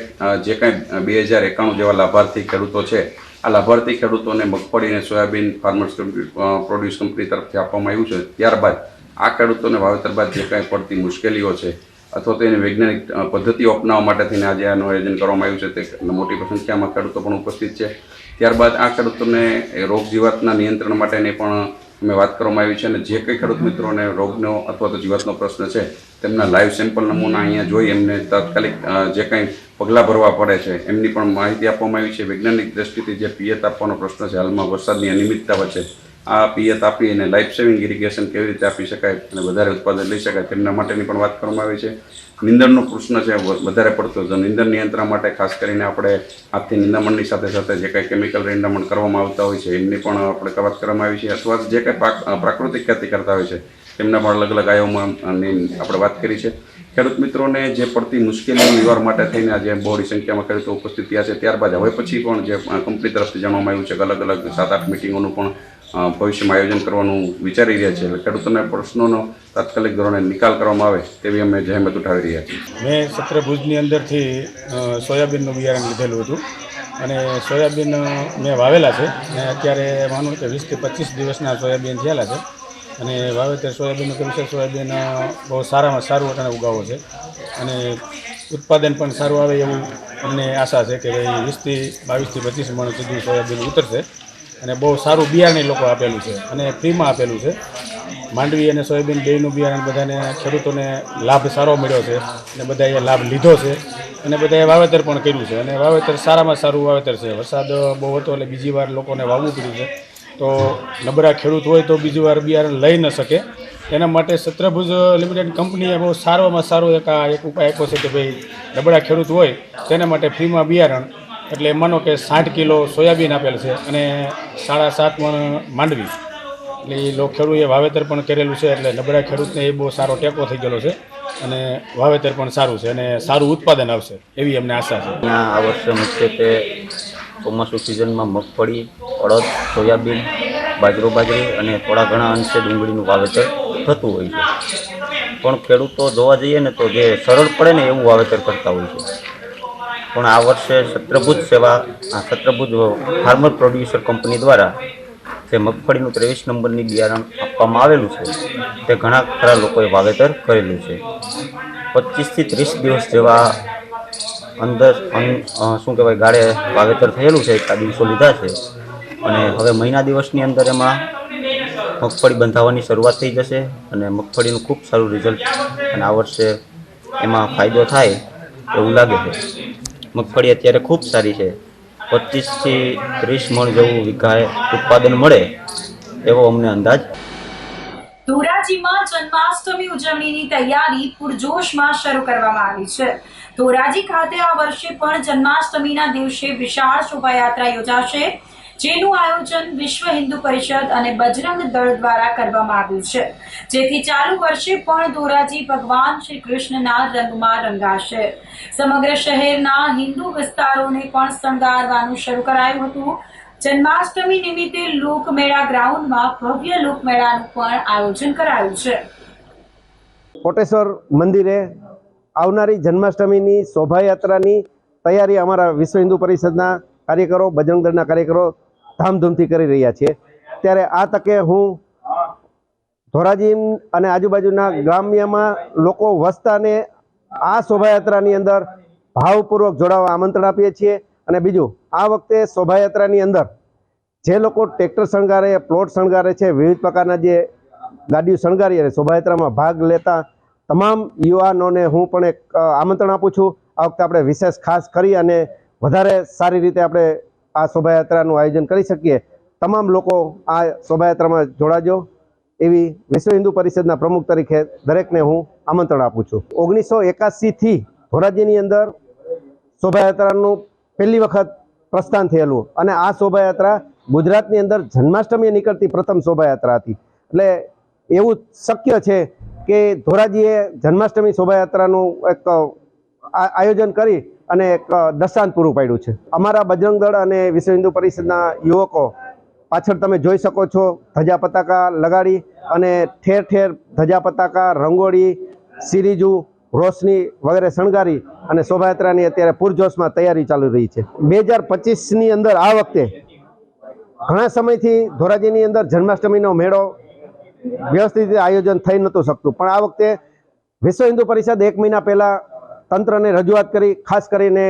જે કાંઈ 2091 જેવા લાભાર્થી ખેડૂતો છે, આ લાભાર્થી ખેડૂતોને મગફળી અને સોયાબીન ફાર્મર્સ પ્રોડ્યુસ કંપની તરફથી આપવામાં આવ્યું છે. ત્યારબાદ આ ખેડૂતોને વાવેતર બાદ જે કાંઈ પડતી મુશ્કેલીઓ છે અથવા તો એની વૈજ્ઞાનિક પદ્ધતિઓ અપનાવવા માટે થઈને આજે આનું આયોજન કરવામાં આવ્યું છે. તે મોટી સંખ્યામાં ખેડૂતો પણ ઉપસ્થિત છે. ત્યારબાદ આ ખેડૂતોને રોગ જીવાતના નિયંત્રણ માટેની પણ અમે વાત કરવામાં આવી છે અને જે કંઈ ખેડૂત મિત્રોને રોગનો અથવા તો જીવાતનો પ્રશ્ન છે તેમના લાઈવ સેમ્પલ નમૂના અહીંયા જોઈ એમને તાત્કાલિક જે કંઈ પગલાં ભરવા પડે છે એમની પણ માહિતી આપવામાં આવી છે. વૈજ્ઞાનિક દ્રષ્ટિથી જે પિયત આપવાનો પ્રશ્ન છે, હાલમાં વરસાદની અનિયમિતતા વચ્ચે આ પિયત આપી અને લાઈફ સેવિંગ ઇરિગેશન કેવી રીતે આપી શકાય અને વધારે ઉત્પાદન લઈ શકાય તેમના માટેની પણ વાત કરવામાં આવી છે. નિંદણનો પ્રશ્ન છે વધારે પડતો, તો નિંદણ નિયંત્રણ માટે ખાસ કરીને આપણે હાથથી નિંદામણની સાથે સાથે જે કાંઈ કેમિકલ નિંદામણ કરવામાં આવતા હોય છે એમની પણ આપણે વાત કરવામાં આવી છે, અથવા જે કાંઈ પ્રાકૃતિક ખેતી કરતા હોય છે તેમના પણ અલગ અલગ આયોમાં આપણે વાત કરી છે. ખેડૂત મિત્રોને જે પડતી મુશ્કેલીઓ નિવાર માટે થઈને આજે બહોળી સંખ્યામાં ખેડૂતો ઉપસ્થિત થયા છે. ત્યારબાદ હવે પછી પણ જે કંપની તરફથી જાણવામાં આવ્યું છે કે અલગ અલગ 7-8 મિટિંગોનું પણ ભવિષ્યમાં આયોજન કરવાનું વિચારી રહ્યા છીએ. એટલે ખેડૂતોના પ્રશ્નોનો તાત્કાલિક ધોરણે નિકાલ કરવામાં આવે તેવી અમે જહેમત ઉઠાવી રહ્યા છીએ. મેં સત્રભુજની અંદરથી સોયાબીનનું બિયારણ લીધેલું હતું અને સોયાબીન મેં વાવેલા છે અને અત્યારે માનો કે 20 થી 25 દિવસના સોયાબીન થયેલા છે અને વાવેતર સોયાબીનનું કર્યું છે. સોયાબીન બહુ સારામાં સારું અટાણે ઉગાવો છે અને ઉત્પાદન પણ સારું આવે એવું અમને આશા છે કે ભાઈ 20 થી 22 થી 25 મણ સુધી સોયાબીન ઉતરશે અને બહુ સારું બિયારણ લોકો આપેલું છે અને ફ્રીમાં આપેલું છે. માંડવી અને સોયાબીન બેયનું બિયારણ બધાને ખેડૂતોને લાભ સારો મળ્યો છે અને બધાએ લાભ લીધો છે અને બધાએ વાવેતર પણ કર્યું છે અને વાવેતર સારામાં સારું વાવેતર છે. વરસાદ બહુ હતો એટલે બીજી વાર લોકોને વાવવું પડ્યું છે. તો નબળા ખેડૂત હોય તો બીજી વાર બિયારણ લઈ ન શકે. એના માટે સત્રભુજ લિમિટેડ કંપનીએ બહુ સારામાં સારો એક ઉપાય આપ્યો છે કે ભાઈ નબળા ખેડૂત હોય તેના માટે ફ્રીમાં બિયારણ એટલે માનો કે 60 કિલો સોયાબીન આપેલ છે અને 7.5 મણ માંડવી એટલે ખેડૂએ વાવેતર પણ કરેલું છે એટલે નબળા ખેડૂતને એ બહુ સારો ટેકો થઈ ગયેલો છે અને વાવેતર પણ સારું છે અને સારું ઉત્પાદન આવશે એવી અમને આશા છે. આ વર્ષે મુખ્યત્વે ચોમાસું સિઝનમાં મગફળી, અડદ, સોયાબીન, બાજરી અને થોડા ઘણા અંશે ડુંગળીનું વાવેતર થતું હોય છે. પણ ખેડૂતો જોવા જઈએ ને તો જે સરળ પડે ને એવું વાવેતર કરતા હોય છે. પણ આ વર્ષે સત્રભુજ ફાર્મર પ્રોડ્યુસર કંપની દ્વારા જે મગફળીનું 23 નંબરની બિયારણ આપવામાં આવેલું છે તે ઘણા ખરા લોકોએ વાવેતર કરેલું છે. 25 થી 30 દિવસ જેવા અંદર શું કહેવાય ગાળે વાવેતર થયેલું છે. આ દિવસો લીધા છે અને હવે મહિના દિવસની અંદર એમાં મગફળી બંધાવવાની શરૂઆત થઈ જશે અને મગફળીનું ખૂબ સારું રિઝલ્ટ અને આ વર્ષે એમાં ફાયદો થાય એવું લાગે છે. મગફળી અત્યારે ખૂબ સારી છે. 25 થી 30 મણ જેવું વીઘાએ ઉત્પાદન મળે એવો અમને અંદાજ. ધોરાજીમાં જન્માષ્ટમી ઉજવણીની તૈયારી પૂરજોશમાં શરૂ કરવામાં આવી છે. ધોરાજી ખાતે આ વર્ષે પણ જન્માષ્ટમીના દિવસે વિશાળ શોભાયાત્રા યોજાશે, જેનું આયોજન વિશ્વ હિન્દુ પરિષદ અને બજરંગ દળ દ્વારા કરવામાં આવ્યું છે, જેથી ચાલુ વર્ષે પણ ધોરાજી ભગવાન શ્રી કૃષ્ણના રંગમાં રંગાશે. સમગ્ર શહેરના હિન્દુ વિસ્તારોને પણ શણગારવાનું શરૂ કરાયું હતું. જન્માષ્ટમી નિમિત્તે લોકમેળા ગ્રાઉન્ડમાં ભવ્ય લોકમેળાનું પણ આયોજન કરાયું છે. કોટેશ્વર મંદિરે આવનારી જન્માષ્ટમીની શોભાયાત્રાની તૈયારી અમારા વિશ્વ હિન્દુ પરિષદના કાર્યકરો, બજરંગ દળના કાર્યકરો ધામધૂમથી કરી રહ્યા છે. ત્યારે આ તકે હું ધોરાજી અને આજુબાજુના ગ્રામ્યમાં લોકો વસતાને આ શોભાયાત્રાની અંદર ભાવપૂર્વક જોડાવા આમંત્રણ આપીએ છીએ. અને બીજું, આ વખતે શોભાયાત્રાની અંદર જે લોકો ટ્રેક્ટર શણગારે, પ્લોટ શણગારે છે, વિવિધ પ્રકારના જે ગાડીઓ શણગારી અને શોભાયાત્રામાં ભાગ લેતા તમામ યુવાનોને હું પણ એક આમંત્રણ આપું છું. આ વખતે આપણે વિશેષ ખાસ કરી અને વધારે સારી રીતે આપણે આ શોભાયાત્રાનું આયોજન કરી શકીએ. તમામ લોકો આ શોભાયાત્રામાં જોડાજો એવી વિશ્વ હિન્દુ પરિષદના પ્રમુખ તરીકે દરેકને હું આમંત્રણ આપું છું. 1981થી ધોરાજીની અંદર શોભાયાત્રાનું પહેલી વખત પ્રસ્થાન થયેલું અને આ શોભાયાત્રા ગુજરાતની અંદર જન્માષ્ટમીએ નીકળતી પ્રથમ શોભાયાત્રા હતી. એટલે એવું શક્ય છે કે ધોરાજીએ જન્માષ્ટમી શોભાયાત્રાનું એક આયોજન કરી અને એક દર્શાન પૂરું પાડ્યું છે. અમારા બજરંગ દળ અને વિશ્વ હિન્દુ પરિષદના યુવકો પાછળ તમે જોઈ શકો છો, ધજા પતાકા લગાડી અને ઠેર ઠેર ધજા પતાકા, રંગોળી, સિરીજુ, રોશની વગેરે શણગારી અને શોભાયાત્રાની અત્યારે પૂરજોશમાં તૈયારી ચાલુ રહી છે. 2025ની અંદર આ વખતે ઘણા સમયથી ધોરાજીની અંદર જન્માષ્ટમીનો મેળો વ્યવસ્થિત રીતે આયોજન થઈ નહોતું શકતું, પણ આ વખતે વિશ્વ હિન્દુ પરિષદ 1 મહિના પહેલાં તંત્રને રજૂઆત કરી, ખાસ કરીને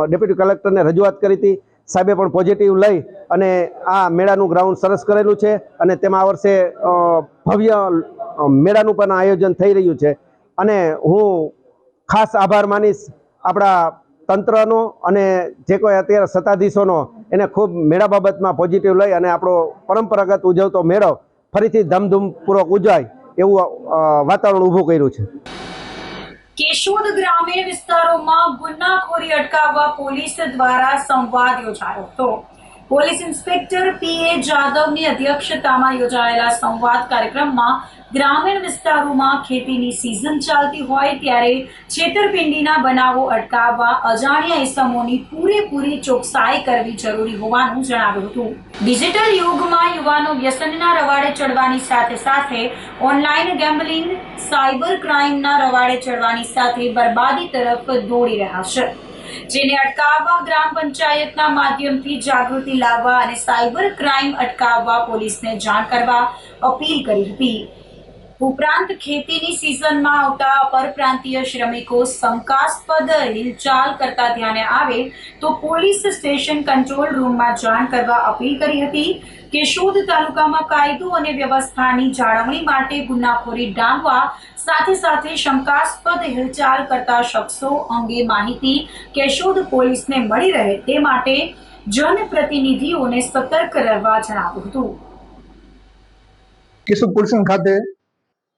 ડેપ્યુટી કલેક્ટરને રજૂઆત કરી હતી. સાહેબે પણ પોઝિટિવ લઈ અને આ મેળાનું ગ્રાઉન્ડ સરસ કરેલું છે અને તેમાં આ વર્ષે ભવ્ય મેળાનું પણ આયોજન થઈ રહ્યું છે. અને હું ખાસ આભાર માનીશ આપણા તંત્રનો અને જે કોઈ અત્યારે સત્તાધીશોનો, એને ખૂબ મેળા બાબતમાં પોઝિટિવ લઈ અને આપણો પરંપરાગત ઉજવતો મેળો ફરીથી ધામધૂમપૂર્વક ઉજવાય એવું વાતાવરણ ઊભું કર્યું છે. કેશોદ ગ્રામીણ વિસ્તારોમાં ગુનાખોરી અટકાવવા પોલીસ દ્વારા સંવાદ યોજાયો હતો. પોલીસ ઇન્સ્પેક્ટર પીએ જાદવની અધ્યક્ષતામાં યોજાયેલા સંવાદ કાર્યક્રમમાં ગ્રામીણ વિસ્તારોમાં ખેતીની સિઝન ચાલતી હોય ત્યારે છેતરપિંડીના બનાવો અટકાવવા અજાણ્યા ઇસમોની પૂરેપૂરી ચોકસાઈ કરવી જરૂરી હોવાનું જણાવ્યું હતું. ડિજિટલ યુગમાં યુવાનો વ્યસનના રવાડે ચડવાની સાથે સાથે ઓનલાઈન ગેમ્બલિંગ, સાયબર ક્રાઇમના રવાડે ચડવાની સાથે બરબાદી તરફ દોડી રહ્યા છે, જેને અટકાવવા ગ્રામ પંચાયતના માધ્યમથી જાગૃતિ લાવવા અને સાયબર ક્રાઇમ અટકાવવા પોલીસને જાણ કરવા અપીલ કરી હતી. ઉપરાંત ખેતીની સિઝનમાં આવતા પરપ્રાંતીય શ્રમિકો શંકાસ્પદ હિલચાલ કરતા ધ્યાને આવે તો પોલીસ સ્ટેશન કંટ્રોલ રૂમમાં જાણ કરવા અપીલ કરી હતી. કેશોદ તાલુકામાં કાયદો અને વ્યવસ્થાની જાળવણી માટે ગુનાખોરી ડામવા સાથે સાથે શંકાસ્પદ હિલચાલ કરતા શખ્સો અંગે માહિતી કેશોદ પોલીસને મળી રહે તે માટે જનપ્રતિનિધિઓને સતર્ક રહેવા જણાવ્યું હતું. કેશોદ પોલીસ ખાતે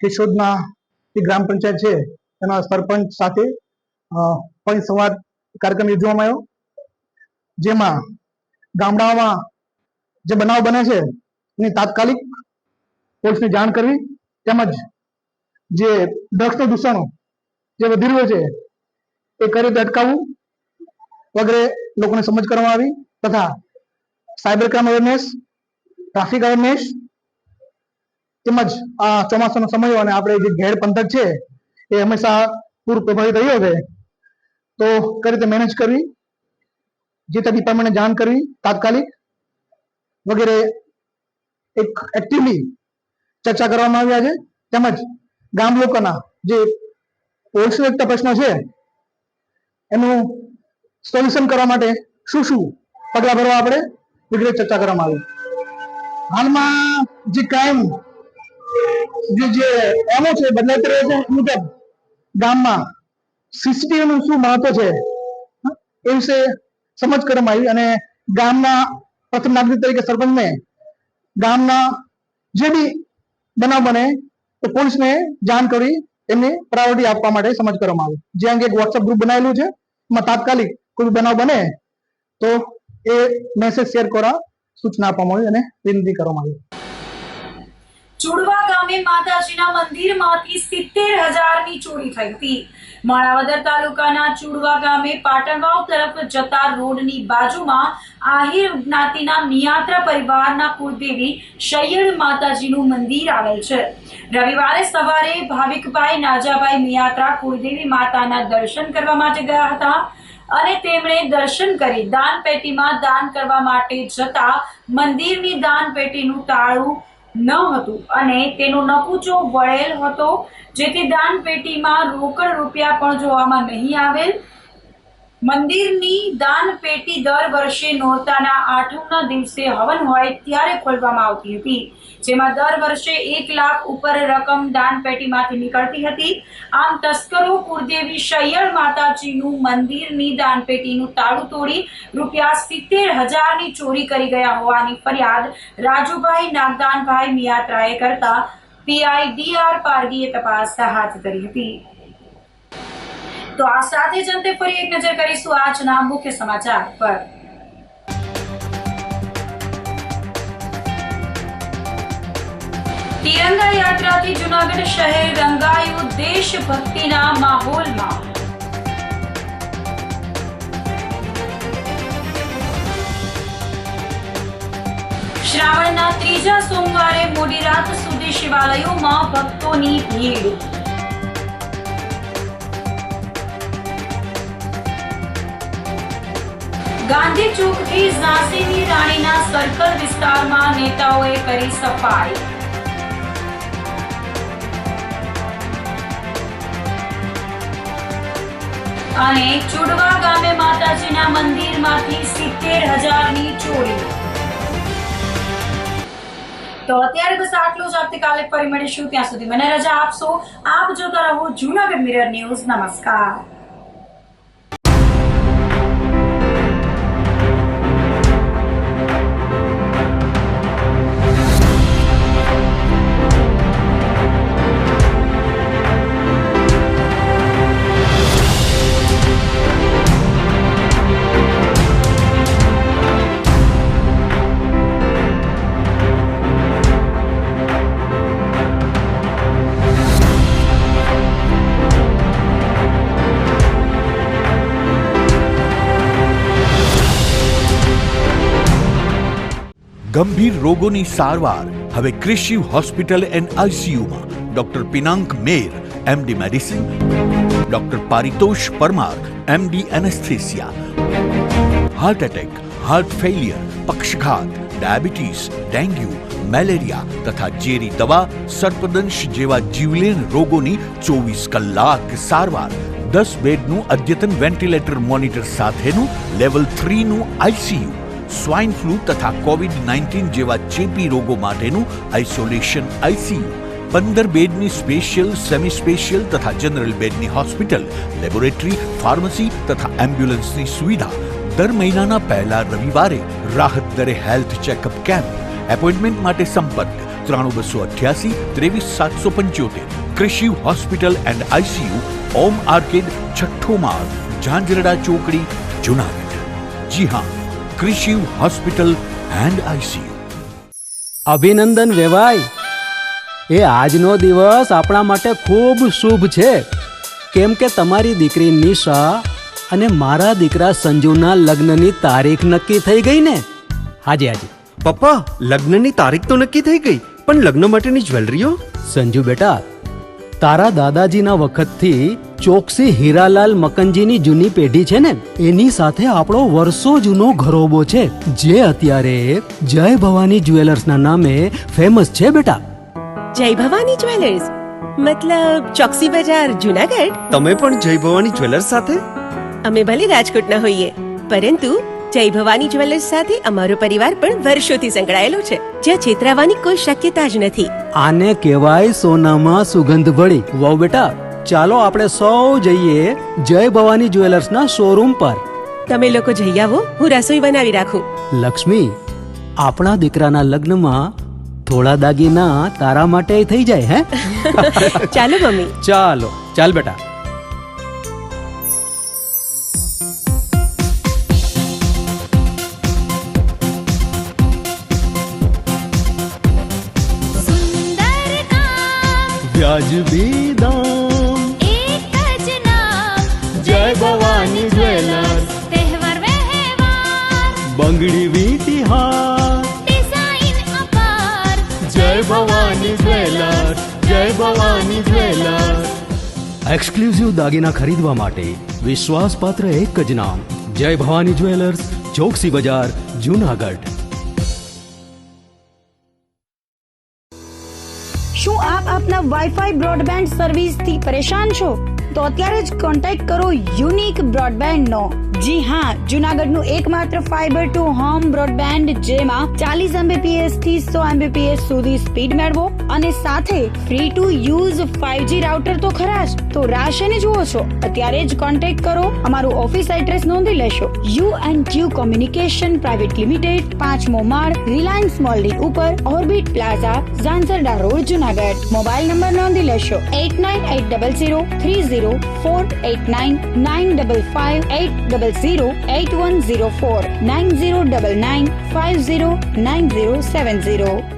કેશોદના જે ગ્રામ પંચાયત છે તેના સરપંચ સાથે પરિસંવાદ કાર્યક્રમ યોજવામાં આવ્યો, જેમાં ગામડાઓમાં જે બનાવ બને છે એની તાત્કાલિક પોલીસને જાણ કરવી, તેમજ જે ડ્રગ્સનું દૂષણ જે વધી રહ્યું છે એ કઈ રીતે અટકાવવું વગેરે લોકોને સમજ કરવામાં આવી, તથા cyber crime awareness, traffic awareness, તેમજ આ ચોમાસાનો સમય અને આપણે જે ઘેડ પંથક છે એ હંમેશા પૂર પ્રભાવિત રહ્યો છે, તો કઈ રીતે મેનેજ કરવી, જે તે ડિપાર્ટમેન્ટને જાણ કરવી તાત્કાલિક વગેરે એક એક્ટિવલી ચર્ચા કરવામાં આવ્યા છે. તેમજ ગામ લોકોના જે પોલીસ પ્રશ્નો છે એનું સોલ્યુશન કરવા માટે શું શું પગલાં ભરવા આપણે વગેરે ચર્ચા કરવામાં આવી. હાલમાં જે ક્રાઇમ જે એમો છે બદલાતી રહે છે, મુજબ ગામમાં સીસીટીવી નું શું મહત્વ છે એ વિશે સમજ કરવામાં આવી અને ગામના પ્રથમ નાગરિક તરીકે સરપંચને ગામના જે બી બનાવ બને તો પોલીસને જાણ કરી એમને પ્રાયોરિટી આપવા માટે સમજ કરવામાં આવી. જે અંગે એક વોટ્સઅપ ગ્રુપ બનાવેલું છે, એમાં તાત્કાલિક કોઈ બનાવ બને તો એ મેસેજ શેર કરવા સૂચના આપવામાં આવી અને વિનંતી કરવામાં આવી. ચુડવા ગામે માતાજીના મંદિરમાંથી 70,000ની ચોરી થઈ હતી. માણાવદર તાલુકાના ચુડવા ગામે પાટણવાવ તરફ જતા રોડની બાજુમાં આહિર જ્ઞાતિના મિયાત્રા પરિવારના કુળદેવી શૈયળ માતાજીનું મંદિર આવેલ છે. રવિવારે સવારે ભાવિકભાઈ નાજાભાઈ મિયાત્રા કુળદેવી માતાના દર્શન કરવા માટે ગયા હતા અને તેમણે દર્શન કરી દાન પેટીમાં દાન કરવા માટે જતા મંદિરની દાન પેટીનું તાળું ન હતું અને તેનો નકુચો વળેલ હતો, જેથી દાન પેટીમાં રોકડ રૂપિયા પણ જોવામાં નહીં આવેલ. મંદિરની દાન પેટી દર વર્ષે નોરતાના આઠમના દિવસે હવન હોય ત્યારે ખોલવામાં આવતી હતી, જેમાં દર વર્ષે 1 લાખ ઉપર રકમ દાન પેટીમાંથી નીકળતી હતી. આમ તસ્કરો કુળદેવી શૈયળ માતાજીનું મંદિરની દાન પેટીનું તાળું તોડી રૂપિયા 70,000ની ચોરી કરી ગયા હોવાની ફરિયાદ રાજુભાઈ નાગદાનભાઈ મિયાત્રાએ કરતા પીઆઈ ડીઆર પારગીએ તપાસ હાથ ધરી હતી. તો આ સાથે જ અંતે ફરી એક નજર કરીશું આજના મુખ્ય સમાચાર પર. તિરંગા યાત્રાથી જૂનાગઢ શહેર રંગાયું દેશભક્તિના માહોલમાં. શ્રાવણના ત્રીજા સોમવારે મોડી રાત સુધી શિવાલયોમાં ભક્તોની ભીડ. ગાંધી ચોકથી ઝાંસીની રાણીના સર્કલ વિસ્તારમાં નેતાઓએ કરી સફાઈ. અને ચુડવા ગામે માતાજીના મંદિરમાંથી 70,000ની ચોરી. તો અત્યારે બસ આટલું જ. આવતીકાલે ફરી મળીશું, ત્યાં સુધી મને રજા આપશો. આપ જોતા રહો જૂનાગઢ મિરર ન્યૂઝ. નમસ્કાર. ગંભીર રોગોની સારવાર હવે ક્રિશિવ હોસ્પિટલ એન્ડ આઈસીયુમાં doctor Pinank Mer MD medicine, doctor Paritosh Parmar MD anaesthesia, heart attack, heart failure, પક્ષઘાત, ડાયાબિટીસ, ડેન્ગ્યુ, મેલેરિયા તથા ઝેરી દવા, સર્પદંશ જેવા જીવલેણ રોગોની 24 કલાક સારવાર, 10 બેડનું અદ્યતન વેન્ટિલેટર મોનિટર સાથેનું લેવલ 3નું આઈસીયુ, સ્વાઇન ફ્લૂ તથા કોવિડ-19 જેવા ચેપી રોગો માટેનું આઇસોલેશન આઈસીયુ, 15 બેડની સ્પેશિયલ, સેમી સ્પેશિયલ તથા જનરલ બેડની હોસ્પિટલ, લેબોરેટરી, ફાર્મસી તથા એમ્બ્યુલન્સની સુવિધા, દર મહિનાના પહેલા રવિવારે રાહત દરે હેલ્થ ચેકઅપ કેમ્પ. એપોઇન્ટમેન્ટ માટે સંપર્ક 9288 23775. Krishiv hospital and ICU, Om arcade, છઠ્ઠો માળ, ઝાંઝરડા ચોકડી, જુનાગઢ. જી હા, ક્રિશિવ હોસ્પિટલ એન્ડ આઈસીયુ. અભિનંદન વેવાય. એ આજનો દિવસ આપણા માટે ખૂબ શુભ છે, કેમ કે તમારી દીકરી નિશા અને મારા દીકરા સંજુના લગ્નની તારીખ નક્કી થઈ ગઈ ને. હાજી હાજી પપ્પા, લગ્નની તારીખ તો નક્કી થઈ ગઈ, પણ લગ્ન માટેની જ્વેલરીઓ? સંજુ બેટા, તારા દાદાજીના વખતથી ચોકસી હીરાલાલ મકનજીની જૂની પેઢી છે ને, એની સાથે આપણો વર્ષો જૂનો ઘરોબો છે, જે અત્યારે જય ભવાની જ્વેલર્સના નામે ફેમસ છે બેટા. જય ભવાની જ્વેલર્સ મતલબ ચોકસી બજાર, જુનાગઢ? તમે પણ જય ભવાની જ્વેલર્સ સાથે? અમે ભલે રાજકોટના હોઈએ, પરંતુ જય ભવાની જ્વેલર્સ સાથે અમારો પરિવાર પણ વર્ષોથી સંકળાયેલો છે, જ્યાં છેતરાવાની કોઈ શક્યતા જ નથી. આને કહેવાય સોનામાં સુગંધ ભળી. વહુ બેટા, ચાલો આપણે સૌ જઈએ જય ભવાની જ્વેલર્સના શોરૂમ પર. તમે લોકો જઈ આવો, હું રસોઈ બનાવી રાખું. લક્ષ્મી, આપણા દીકરાના લગ્નમાં થોડા દાગીના તારા માટે થઈ જાય. હે ચાલો મમ્મી. ચાલો ચાલ બેટા. વ્યાજબી દામ, એક જ નામ, જય ભવાની જ્વેલર્સ. તહેવાર વ્યવહાર, બંગડી વીટી હાર, ડિઝાઇન અપાર, જય ભવાની જ્વેલર્સ, જય ભવાની જ્વેલર્સ. એક્સક્લુઝિવ દાગીના ખરીદવા માટે વિશ્વાસપાત્ર એક જ નામ, જય ભવાની જ્વેલર્સ, ચોકસી બજાર, જુનાગઢ. શું આપ આપના વાઈફાઈ બ્રોડબેન્ડ સર્વિસથી પરેશાન છો? તો અત્યારે જ કોન્ટેક્ટ કરો યુનિક બ્રોડબેન્ડ નો. જી હા, જુનાગઢનું એકમાત્ર ફાઈબર ટુ હોમ બ્રોડબેન્ડ, જેમાં 40 Mbps થી 100 Mbps સુધી સ્પીડ મેળવો અને સાથે free to use 5G router તો ખરા જ. તો રાહ શેની જુઓ છો? અત્યારે જ કોન્ટેક્ટ કરો. અમારું ઓફિસ એડ્રેસ નોંધી લેશો. U&Q કોમ્યુનિકેશન પ્રાઇવેટ લિમિટેડ, 5મો માળ, રિલાયન્સ મોલની ઉપર, orbit plaza, Zanzarda road, Junagadh. Mobile number નોંધી લેશો 8980030489 955 800 8104 9099 509070.